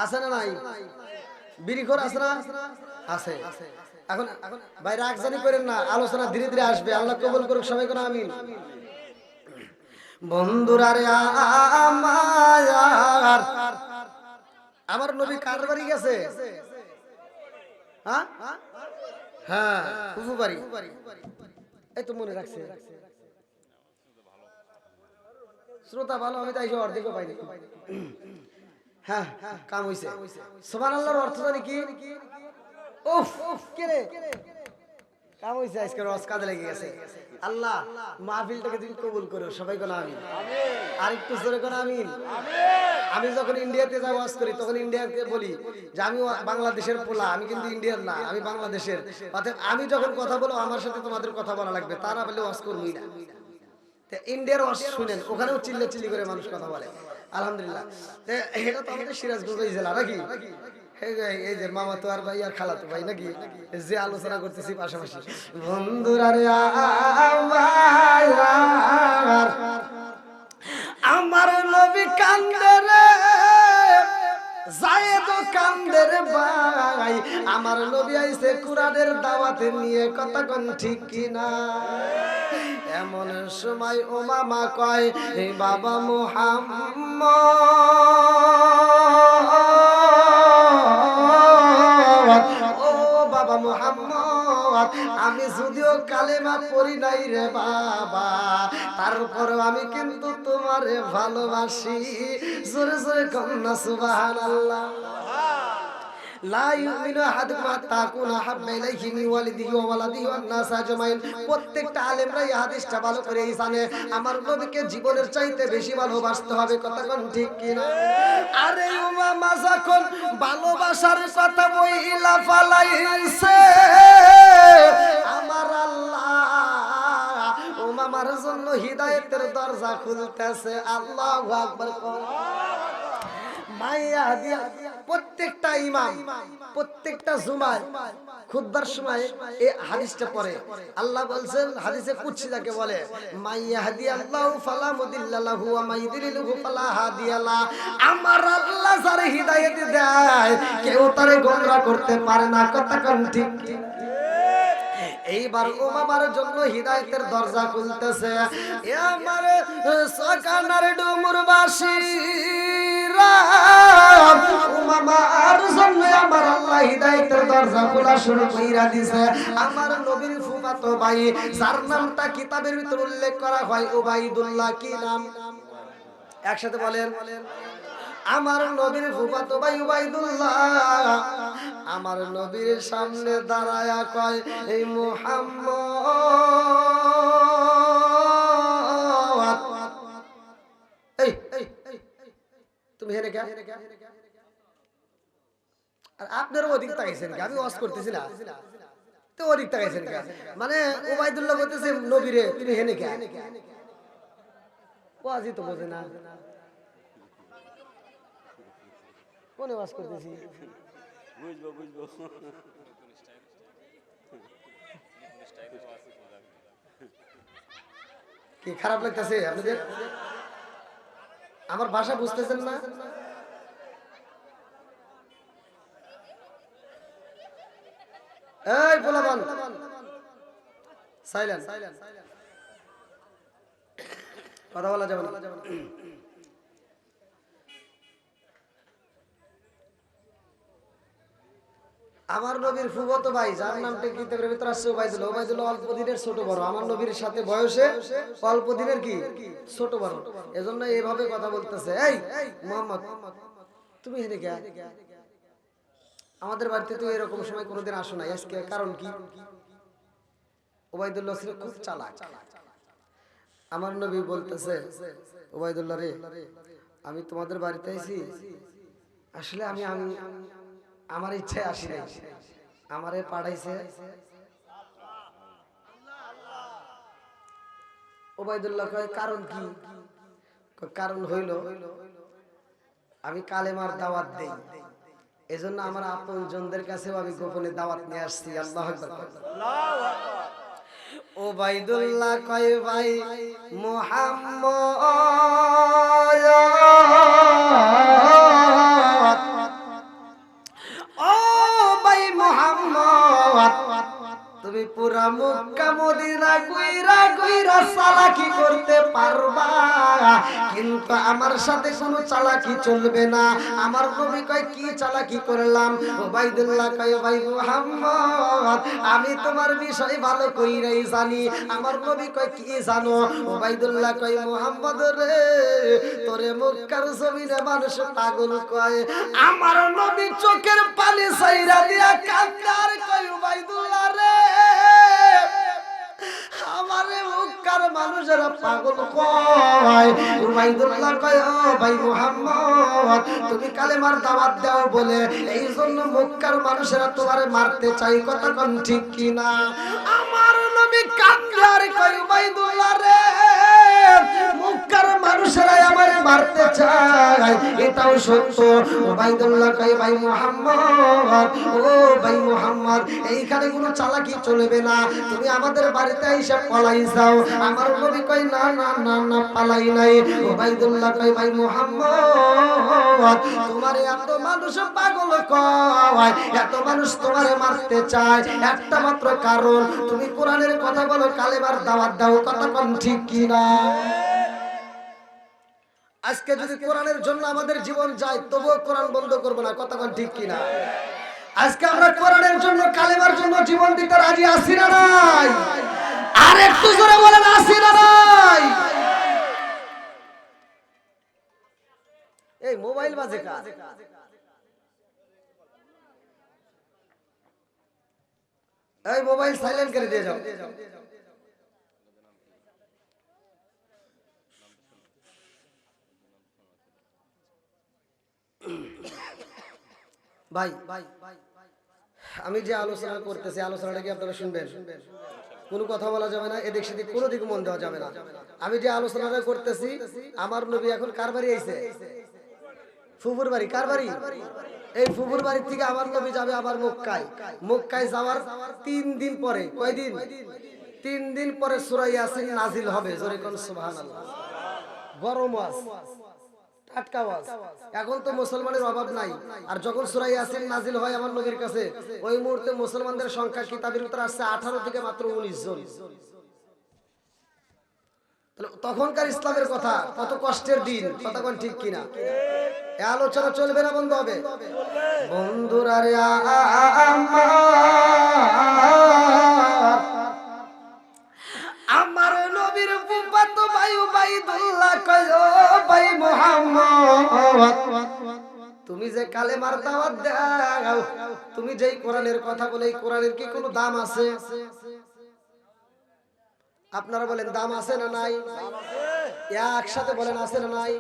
আছে না নাই? বিড়িখোর আছে না? আছে। এখন ভাই রাগজানি করেন না, আলোচনা ধীরে ধীরে আসবে। আল্লাহ কবুল করুক, সবাই কোন আমিন। বন্ধুরা রে আমার নবী কার বাড়ি গেছে? হ্যাঁ হ্যাঁ, ফুফু বাড়ি। এই তো মনে রাখছে শ্রোতা ভালো, আমি তাই অর্ধেকও পাইনি। হ্যাঁ কাম হইছে। সুবহানাল্লাহর অর্থ জানি কি? উফ কে রে কাম হইছে, আজকে রস কাজে লেগে গেছে। আল্লাহ মাহফিলটাকে তুমি কবুল করো, সবাই কোন আমিন। আর একটু জোরে কোন আমিন। আমি যখন ইন্ডিয়াতে যাই ওয়াজ করি তখন ইন্ডিয়াকে বলি যে আমি বাংলাদেশের পোলা, আমি কিন্তু ইন্ডিয়ার না, আমি বাংলাদেশের। অর্থাৎ আমি যখন কথা বলবো আমার সাথে তোমাদের কথা বলা লাগবে, তারা বলে ওয়াজ করবই না। ইন্ডিয়ার ওয়াজ শুনেন, ওখানেও চিল্লা চিল্লি করে মানুষ কথা বলে। আলহামদুলিল্লাহ, এটা তো আমাদের সিরাজগঞ্জ জেলা নাকি? এই যে মামা তো আর ভাই আর খালাতো ভাই নাকি, যে আলোচনা করতেছি পাশাপাশি। বন্ধুরা রে আমার নবী কান্দে রে, যায় তো কান্দে রে ভাই। আমার নবী আইছে কুরআনের দাওয়াতে নিয়ে, কথা কোন ঠিক কিনা? এমন সময় ও মামা কয় বাবা মুহাম্মদ, ও বাবা মুহাম্মদ, আমি যদিও কালেমা পড়ি নাই রে বাবা, তারপরেও আমি কিন্তু তোমারে ভালোবাসি। জোরে জোরে কন্যা সুবহানাল্লাহ। লা ইউমিনু আহাদুকুম হাত্তা আকুনা হাব্বা ইলাইহি মিন ওয়ালিদিহি ওয়া ওয়ালাদিহি ওয়ান নাস আজমাইন। প্রত্যেকটা আলেমরা এই হাদিসটা ভালো করে জানে, আমার নবীকে জীবনের চাইতে বেশি ভালোবাসতে হবে। কথা কোন ঠিক কিনা? আরে উমামা যখন ভালোবাসার কথা বইলা ফালাইছে আমার আল্লাহ উমামার জন্য হিদায়াতের দরজা খুলতেছে। আল্লাহু আকবার। মাইয়া দিয়া প্রত্যেকটা ইমাম প্রত্যেকটা জুমায় খুতবার সময় এই হাদিসটা পড়ে। আল্লাহ বলছেন হাদিসে কুদসি যাকে বলে, মাইয়া হাদিয়াল্লাহু ফালা মুদিল্লা লাহু ওয়া মাইয়ুদ্লিলহু ফালা হাদিয়া লা। আমার আল্লাহ যারে হিদায়াত দেয় কেউ তারে গোমরা করতে পারে না। কথা কোন ঠিক? এইবার উমামার জন্য হিদায়াতের দরজা খুলতেছে। এ আমার সকানার ডুমুরবাসী উমামার জন্য আমার আল্লাহ হিদায়াতের দরজা খোলা শুরু কইরা দিয়েছে। আমার নবীর ফুফাতো ভাই যার নামটা কিতাবের ভিতর উল্লেখ করা হয় উবাইদুল্লাহ, কি নাম? একসাথে বলেন। আমার নবীর ফুফাতো ভাই উবাইদুল্লাহ আমার নবীর সামনে দাঁড়ায়া কয় এই মুহাম্মদ, এই তুমি হেরে কে? আর আপনারও অধিক তাকাইছেন কে? আমি ওয়াজ করতেছি না তো অধিক তাকাইছেন কে? মানে উবাইদুল্লাহ বলতেছে নবীরে তুমি হেনে কে? ওয়াজই তো বোঝে না, কোনে ওয়াজ করতেছি? বুঝবো কি খারাপ লাগতেছে আপনাদের? আমার ভাষা বুঝতেছেন না? এই পোলাপান সাইলেন্ট, কথা বলা যাবে না। আমার নবীর ফুফাতো ভাই যার নামটা কিতাবের ভিতর আছে উবাইদুল্লাহ, উবাইদুল্লাহ অল্প দিনের ছোট বড়, আমার নবীর সাথে বয়সে অল্প দিনের কি ছোট বড়, এজন্য এইভাবে কথা বলতেছে। এই মুহাম্মদ তুমি হেনে কে? আমাদের বাড়িতে তো এরকম সময় কোনোদিন আসো না, আজকে কারণ কি? উবাইদুল্লাহ ছিল খুব চালাক। আমার নবী বলতেছে উবাইদুল্লাহ রে আমি তোমাদের বাড়িতে আইছি, আসলে আমি আমার ইচ্ছায় আসি নাই, আমারে পাঠাইছে উবাইদুল্লাহ। কয় কারণ কি? কারণ হইল আমি কালেমার দাওয়াত দেই, এজন্য আমার আপনজনদের কাছেও আমি গোপনে দাওয়াত নিয়ে আসছি। আল্লাহু আকবার। উবাইদুল্লাহ কয় ভাই মুহাম্মদ কিন্তু আমার সাথে কোনো চালাকি চলবে না। আমার নবী কয় কি চালাকি করলাম? উবাইদুল্লাহ কয় ভাই মুহাম্মদ আমি তোমার বিষয় ভালো কইরাই জানি। আমার নবী কয় কি জানো? উবাইদুল্লাহ কয় মুহাম্মদ রে তোরে মক্কার জমিনে মানুষ পাগল কয়। আমার নবী চোখের পানি ছাইরা দিয়া কান্দার কয় উবাইদুল্লাহ রে আমারে মক্কার মানুষেরা পাগল কয়। উবাইদুল্লাহ কয় ও ভাই মুহাম্মদ তুমি কালেমার দাওয়াত দাও বলে এই জন্য মক্কার মানুষেরা তোমারে মারতে চাই, কথা কোন ঠিক কি না? আমার নবী কান্দার কয় উবাইদুল্লাহ রে মক্কার মানুষেরা আমারে মারতে চায় এটাও সত্য। উবাইদুল্লাহ কয় ভাই মুহাম্মদ ও ভাই মুহাম্মদ এইখানে কোনো চালাকি চলবে না, তুমি আমাদের বাড়িতে এসে পলাই যাও। আমার নবী কয় না না না না পালাই নাই। উবাইদুল্লাহ কয় ভাই মুহাম্মদ তোমারে এত মানুষ পাগল কয়, এত মানুষ তোমারে মারতে চায় একটা মাত্র কারণ তুমি কোরআনের কথা বলো, কালেমার দাওয়াত দাও, কথা কোন ঠিক কি না? আজকে যদি কোরআনের জন্য আমাদের জীবন যায় তবুও কোরআন বন্ধ করব না, কথা কোন ঠিক কি না? আজকে আমরা কোরআনের জন্য কালেমার জন্য জীবন দিতে রাজি আছি না নাই? আর একটু জোরে বলেন আছি না নাই? এই মোবাইল বাজে কাজ, এই মোবাইল সাইলেন্ট করে দিয়ে যাও। ভাই আমি যে আলোচনা করতেছি আলোচনাটা কি আপনারা শুনবেন? কোনো কথা বলা যাবে না, এদিক সেদিক কোনো দিকে মন দেওয়া যাবে না। আমি যে আলোচনাটা করতেছি আমার নবী এখন কার বাড়ি আইছে? ফুফুর বাড়ি। কার বাড়ি? এই ফুফুর বাড়ি থেকে আমার নবী যাবে আবার মক্কায়। মক্কায় যাওয়ার 3 দিন পরে, কয়দিন? 3 দিন পরে সূরা ইয়াসিন নাজিল হবে। জোরে কোন সুবহানাল্লাহ। গরম ওয়াজ, টাটকা ওয়াজ। এখন তো মুসলমানের অভাব নাই। আর যখন সূরা ইয়াসিন নাজিল হয় আমার নবীর কাছে ওই মুহূর্তে মুসলমানদের সংখ্যা কিতাবের ভিতরে আসছে 18 থেকে মাত্র 19 জন। তাহলে তখনকার ইসলামের কথা কত কষ্টের দিন, কথা কোন ঠিক কিনা? এই আলোচনা চলবে না বন্ধ হবে? বন্ধুরা রে আমার নবীর ফুফাতো ভাই উবাইদুল্লাহ কয় ও ভাই মুহাম্মদ তুমি যে কালেমার দাওয়াত দাও, তুমি যেই কোরআনের কথা বলে এই কোরআনের কি কোনো দাম আছে? আপনারা বলেন দাম আছে না নাই? একসাথে বলেন আছে না নাই?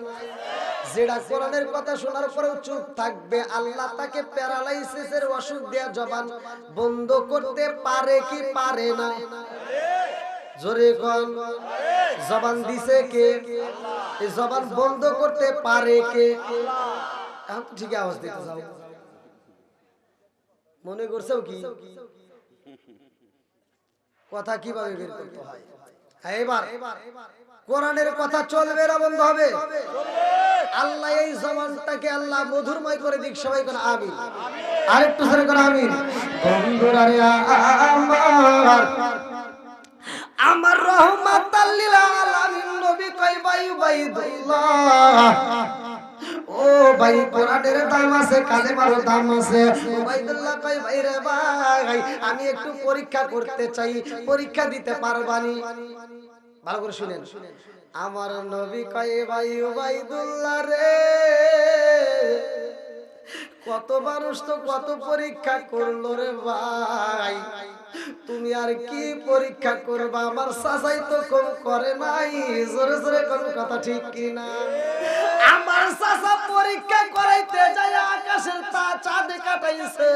যেটা কোরআনের কথা শোনার পরেও চুপ থাকবে আল্লাহ তাকে প্যারালাইসিসের অসুখ দেয়া জবান বন্ধ করতে পারে কি পারে না? জোরে কোন জবান দিছে কে? এই জবান বন্ধ করতে পারে কে? এখন ঠিক আওয়াজ দিতে যাও, মনে করছো কি কথা কিভাবে বের করতে হয়? এবার কোরআনের কথা চলবে না বন্ধ হবে? আল্লাহ এই জবানটাকে আল্লাহ মধুরময় করে দিক। সবাই কোন আমিন। আরেকটু জোরে কোন আমিন। বন্ধুরা রে আমার রহমাতাল লিল আলামিন নবী কয় ভাই উবাইদুল্লাহ ও ভাই কোরআনের দাম আছে, কালেমারও দাম আছে। উবাইদুল্লাহ কয় ভাই রে ভাই আমি একটু পরীক্ষা করতে চাই, পরীক্ষা দিতে পারবানি? ভালো করে শুনেন। আমার নবী কয় ভাই উবাইদুল্লাহ রে কত মানুষ তো কত পরীক্ষা করলো রে ভাই, তুমি আর কি পরীক্ষা করবা? আমার চাচাই তো কম করে নাই। জোরে জোরে কোন কথা ঠিক কিনা? আমার চাচা পরীক্ষা করাইতে যায় আকাশের চাঁদে কাটাইছে।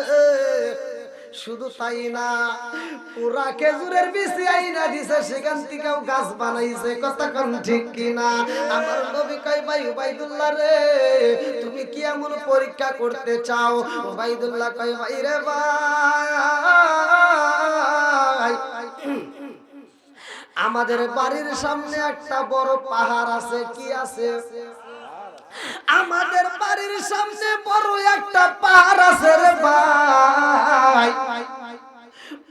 শুধু তাই না, পুরা খেজুরের বিচি আইনা দিছে, সেখান থেকেও গাছ বানাইছে, কথা কোন ঠিক কিনা? আমার নবী কয় ভাই উবাইদুল্লাহ রে তুমি কি এমন পরীক্ষা করতে চাও? উবাইদুল্লাহ কয় ভাই রে ভাই আমাদের বাড়ির সামনে একটা বড় পাহাড় আছে। কি আছে? আমাদের বাড়ির সামনে বড় একটা পাহাড় আছে রে ভাই।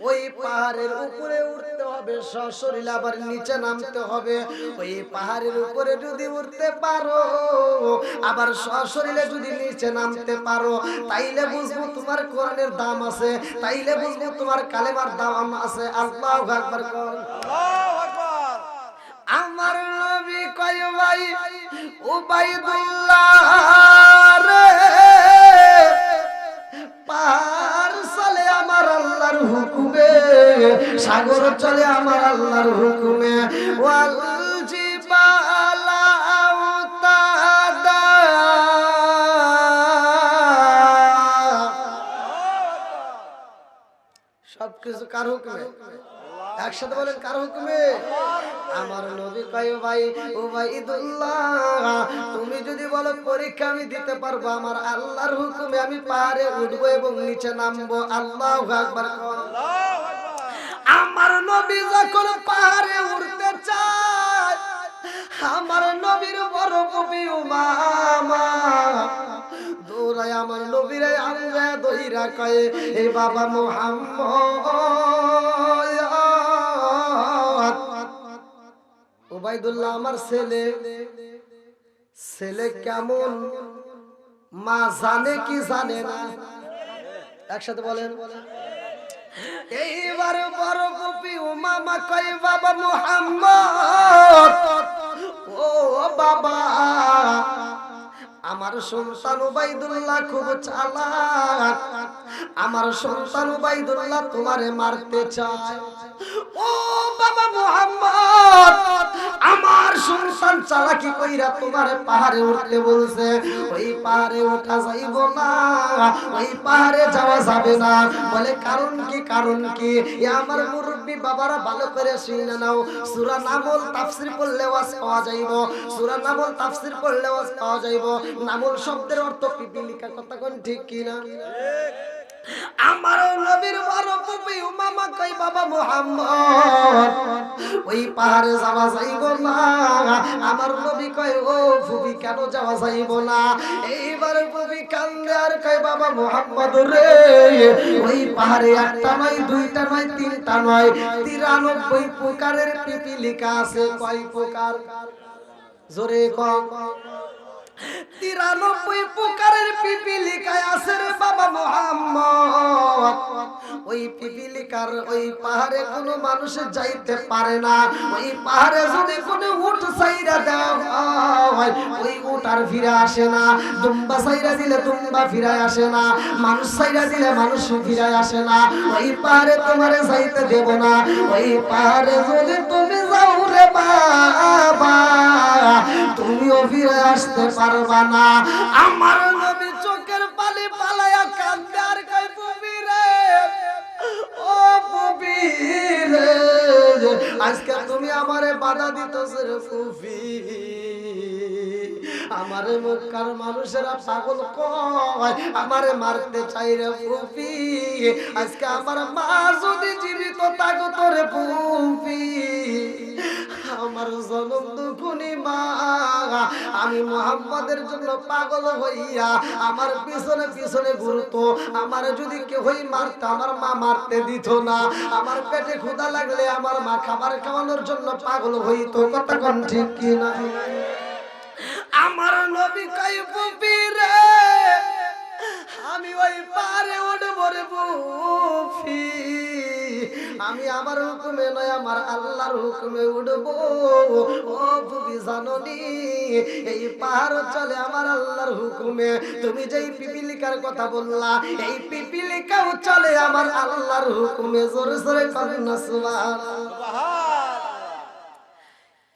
ওই পাহাড়ের উপরে উঠতে হবে হবে, সশরীরে আবার নিচে নামতে হবে। ওই পাহাড়ের উপরে যদি উঠতে পারো, আবার সশরীরে যদি নিচে নামতে পারো, তাইলে বুঝবো তোমার কোরআনের দাম আছে, তাইলে বুঝবো তোমার কালেমার দাম আছে। আল্লাহু আকবার। আল্লাহু আকবার। আমার নবী কয় ভাই উবাইদুল্লাহ রে, পাহাড় চলে আমার আল্লাহর হুকুমে, সাগর চলে আমার আল্লাহর হুকুমে। ওয়াল জিবালা আওতাদা, সবকিছু কার হুকুমে? একসাথে বলেন কার হুকুমে? আমার নবী কয় ভাই উবাইদুল্লাহ, তুমি যদি বলো পরীক্ষা আমি দিতে পারবো, আমার আল্লাহর হুকুমে আমি পাহাড়ে উঠবো এবং নিচে নামবো। আল্লাহু আকবার। আমার নবী যখন পাহাড়ে উঠতে চায়, আমার নবীর বড় কবি উমামা দৌড়ায় আমার নবীরে আঙ্গা দইরা কয়, এ বাবা মুহাম্মদ, উবাইদুল্লাহ আমার ছেলে, ছেলে কেমন মা জানে কি জানে না? একসাথে বলেন। এইবার বড় কবি উমামা কয়, বাবা মুহাম্মদ, ও বাবা, আমার সন্তান উবাইদুল্লাহ খুব চালাক, আমার সন্তান উবাইদুল্লাহ তোমারে মারতে চায়। ও বাবা মুহাম্মদ, আমার সন্তান চালাকি কইরা তোমারে পাহাড়ে উঠতে বলছে, ওই পাহাড়ে ওঠা যাইব না, ওই পাহাড়ে যাওয়া যাবে না। বলে কারণ কি? কারণ কি? আমার মুরব্বী বাবারা ভালো করে শুনে নাও, সূরা নামল তাফসীর পড়লে ওয়াজ পাওয়া যাইব, সূরা নামল তাফসীর পড়লে ওয়াজ পাওয়া যাইব। নামল শব্দের অর্থ পিপিলিকা, কথা কোন ঠিক কি না? আমার নবীর বড় কবি উমামা কই, বাবা মুহাম্মদ, ওই পাহাড়ে যাওয়া যাইব না। আমার নবী কয়, ও ফুবি কেন যাওয়া যাইব না? এইবার ফুবি কান্দে আর কয়, বাবা মুহাম্মদ রে, ওই পাহাড়ে একটা নয়, দুইটা নয়, তিনটা নয়, 93 প্রকারের পিপিলিকা আছে। কয় প্রকার? জোরে কম। 93 প্রকারের পিপিলিকা আছে রে বাবা মুহাম্মদ। ওই পিপিলিকার ওই পাহাড়ে কোনো মানুষ যাইতে পারে না। ওই পাহাড়ে যদি কোনো উট ছাইরা দেওয়া হয়, ওই উট আর ফিরে আসে না। দুম্বা ছাইরা দিলে দুম্বা ফিরে আসে না, মানুষ ছাইরা দিলে মানুষ ফিরে আসে না। ওই পাহাড়ে তোমারে যাইতে দেব না। ওই পাহাড়ে যদি তুমি যাও রে বাবা, তুমিও ফিরে আসতে পারবা না। আমার নবী চোখের পানি পালায়া কান্দে আর কয়, ফুবি রে, ও ফুবি রে, আজকে তুমি আমারে বাধা দিতেছ রে ফুবি। আমারে মক্কার মানুষেরা পাগল কয়, আমারে মারতে চাই রে ফুবি। আজকে আমার মা যদি জীবিত থাকতো রে ফুবি, আমার জনম দুঃখনি মা, আমি মুহাম্মাদের জন্য পাগল হইয়া আমার পিছনে পিছনে ঘুরতো। আমার যদি কেউই মারতো, আমার মা মারতে দিত না। আমার পেটে ক্ষুধা লাগলে আমার মা খাবার খাওয়ানোর জন্য পাগল হইতো। কথা কোন ঠিক কি না? আমার নবী কয়, ফুপি রে, আমি ওই পারে উঠবো রে ফুপি, আমি আমার হুকুমে নয়, আমার আল্লাহর হুকুমে উঠবো। ও ফুপি জাননি, এই পাহাড় চলে আমার আল্লাহর হুকুমে। তুমি যেই পিপিলিকার কথা বললা, এই পিপিলিকাও চলে আমার আল্লাহর হুকুমে। জোরে জোরে বলেন সুবহানাল্লাহ।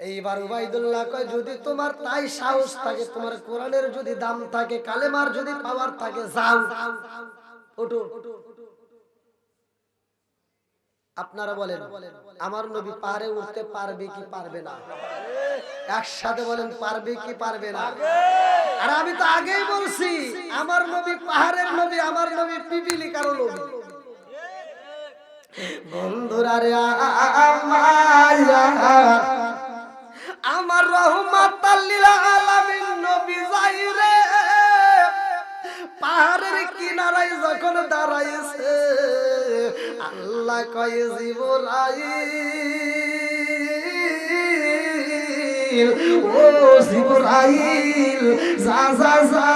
এইবার উবাইদুল্লাহ কয়, যদি তোমার তাই সাহস থাকে, তোমার কোরআনের যদি দাম থাকে, কালেমার যদি পাওয়ার থাকে, যাও, ওঠো। আপনারা বলেন, আমার নবী পাহাড়ে উঠতে পারবে কি পারবে না? একসাথে বলেন, পারবে কি পারবে না? আর আমি তো আগেই বলছি, আমার নবী পাহাড়ের নবী, আমার নবী পিপিলিকার নবী। বন্ধুরা রে, আমার রহমাতাল লিল আলামিন নবী যাইরে পাহাড়ের কিনারায় যখন দাঁড়াইছে, আল্লাহ কয় জিবরাইল, ও জিবরাইল, যা যা যা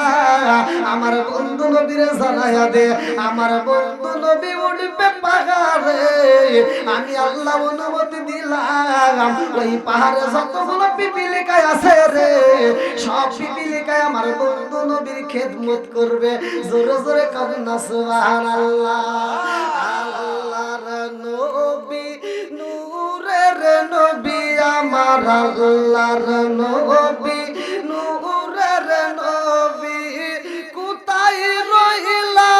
আমার বন্ধু নবীরে জানায়া দে, আমার বন্ধু নবী উঠবে পাহাড়ে, আমি আল্লাহ অনুমতি দিলাম ওই পাহাড়ে যতগুলো পিপিলিকায় আছে রে, সব পিপিলিকায় আমার বন্ধু নবীর খেদমত করবে। জোরে জোরে করেন না সুবহানাল্লাহ। আল্লাহর নবী, নূরের নবী, আমার আল্লাহর নবী, নূরের নবী, কোথায় রইলা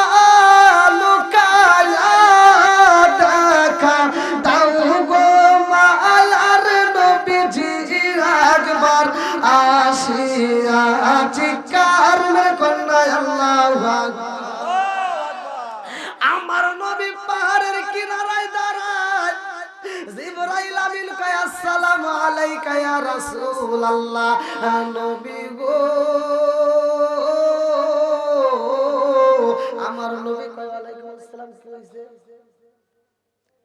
লুকায়া দেখা দাও গো মায়ার নবীজি, একবার আসিয়া চিৎকার কন্যা আল্লাহু আকবার। আমার নবী পাহাড়ের কিনারায় দাঁড়ায়, জিবরাইল আমিন কয় আসসালামু আলাইকা ইয়া রাসূলুল্লাহ, নবী গো, আমার নবী কয় ওয়ালাইকুম আসসালাম, কি হইছে?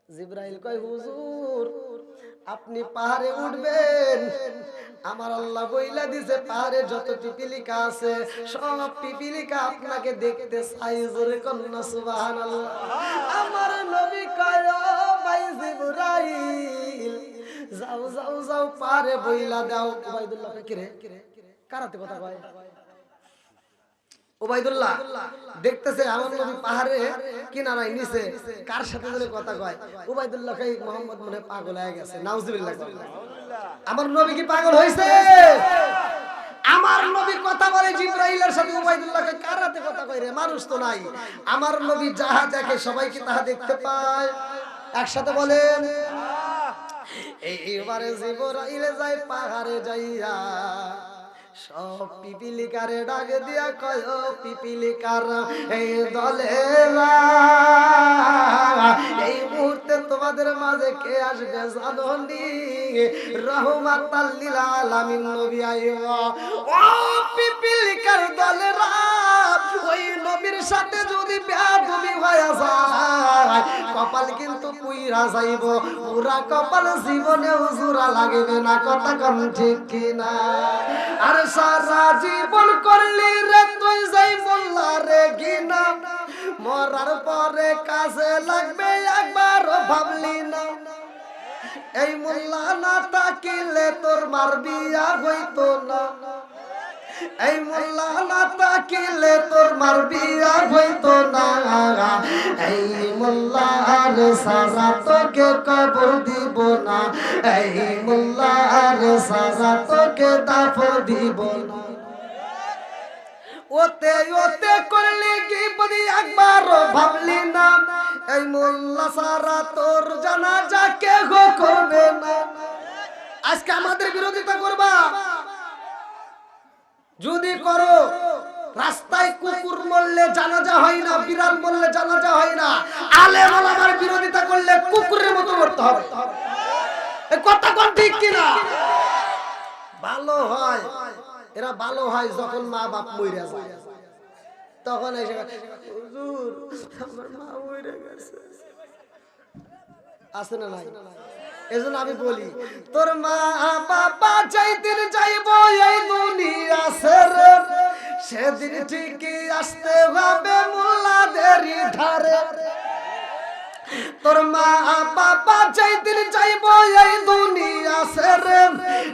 জিবরাইল কয় হুজুর আপনি পাহাড়ে উঠবেন, আমার আল্লাহ বইলা দিছে পাহাড়ে যত পিপিলিকা আছে সব পিপিলিকা আপনাকে দেখতে চাই। জোরে কন্যা সুবহানাল্লাহ। আমার নবী কয় ও ভাই জিবরাইল, যাও যাও যাও পাহাড়ে বইলা দাও। উবাইদুল্লাহ কে রে, কারাতে কথা কয়? উবাইদুল্লাহ দেখতেছে আমার নবী পাহাড়ে কিনারায় নিচে কার সাথে ধরে কথা কয়। উবাইদুল্লাহ কই মোহাম্মদ মনে পাগল হয়ে গেছে। নাউজুবিল্লাহ। আমার নবী কি পাগল হইছে? আমার নবী কথা বলে জিবরাইলের সাথে। উবাইদুল্লাহ কই কার সাথে কথা কয় রে, মানুষ তো নাই। আমার নবী যাহা দেখে সবাই কি তাহা দেখতে পায়? একসাথে বলেন। এইবারে জিবরাইল যায় পাহাড়ে যাইয়া সব পিপিলিকারে ডাক দিয়া কয় ও পিপিলিকার এই দলেরা, এই মুহূর্তে তোমাদের মাঝে কে আসবে জানোনি? রহমাতাল লিল আলামিন নবী আইবা। ও পিপিলিকার দলেরা, ওই নবীর সাথে যদি বেয়াদবি হয়ে যায় কপাল কিন্তু পুইরা যাইব, পুরা কপাল জীবনেও জোড়া লাগবে না। কথা কম ঠিক কিনা? আর সারা জীবন করলি রে তুই যাই মোল্লা রে গিনা, মরার পরে কাজে লাগবে একবারও ভাবলি না। এই মোল্লা না তাকিলে তোর মার বিয়া হইতো না, এই মোল্লা না তাকিলে তোর মার বিয়া হইতো না, এই মোল্লার সারা তোকে কবর দিব না, এই মোল্লার সারা তোকে দাফন দিব না। ওতে ওতে করলি কি বলি একবারও ভাবলি না, এই মোল্লা সারা তোর জানাজা কেহ করবে না। আজকে আমাদের বিরোধিতা করবা, যদি করো রাস্তায় কুকুর মরলে জানাজা হয় না, বিড়াল মরলে জানাজা হয় না, আলেম ওলামার বিরোধিতা করলে কুকুরের মতো মরতে হবে। এই কথা কোন ঠিক কিনা? ভালো হয়, এরা ভালো হয় যখন মা বাপ মইরা যায়, তখন এসে হুজুর আমার মা মইরা গেছে, আছে না নাই? এজন্য আমি বলি তোর মা বাবা যাইদিন যাইব এই দুনিয়া ছেড়ে, সেদিন ঠিকই আসতে হবে মোল্লাদেরই ধারে। তোর মা বাবা যেদিন যাইব এই দুনিয়া ছেড়ে,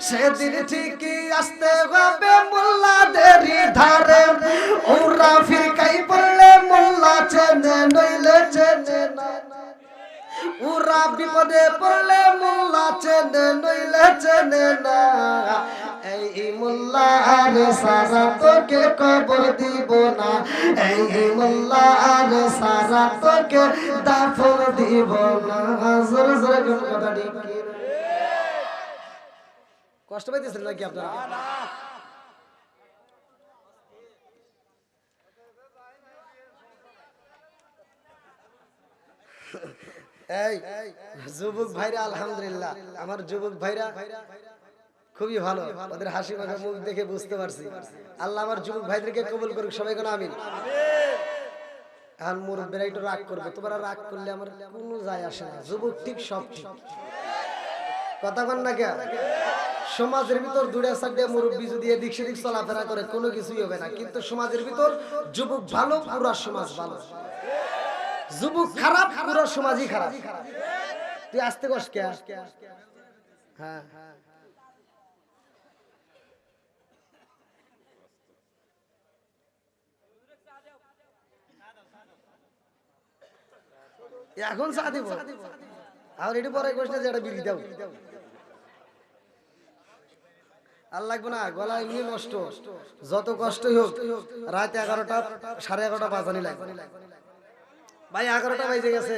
সেদিন ঠিকই আসতে হবে মোল্লাদেরই ধারে। ওরা ফিরকাই বললে মোল্লা চেনে নইলে চেনে না, ওরা বিপদে পড়লে মোল্লা চেনে নইলে চেনে না, এই মোল্লার সারা তোকে কবর দিব না, এই মোল্লার সারা তোকে দাফন দিব না। জোরে জোরে কথা ঠিক। কষ্ট পাইতেছেন নাকি আপনারা? এই যুবক ভাইরা আলহামদুলিল্লাহ, আমার যুবক ভাইরা খুবই ভালো, ওদের হাসি মাখা মুখ দেখে বুঝতে পারছি। আল্লাহ আমার যুবক ভাইদেরকে কবুল করুক, সবাই কোন আমিন। আর মুরব্বীরা একটু রাগ করবে, তোমরা রাগ করলে আমার কোনো যায় আসে না। যুবক ঠিক সব ঠিক, কথা বল না কে? সমাজের ভিতর দূরে সাইডে মুরব্বী যদি এদিক সেদিক চলাফেরা করে কোনো কিছুই হবে না, কিন্তু সমাজের ভিতর যুবক ভালো, পুরো সমাজ ভালো। যুবক খারাপ, পুরো সমাজই খারাপ। তুই আসতে কষ্ট কে? হ্যাঁ এখন চা দিব আর এটি পরে কষ্ট যে এটা বিড়ি দাও আর লাগবে না, গলা এমনি নষ্ট। যত কষ্টই হোক রাত 11টা 11:30 বাজানি লাগবে ভাই, 11টা বাজে গেছে।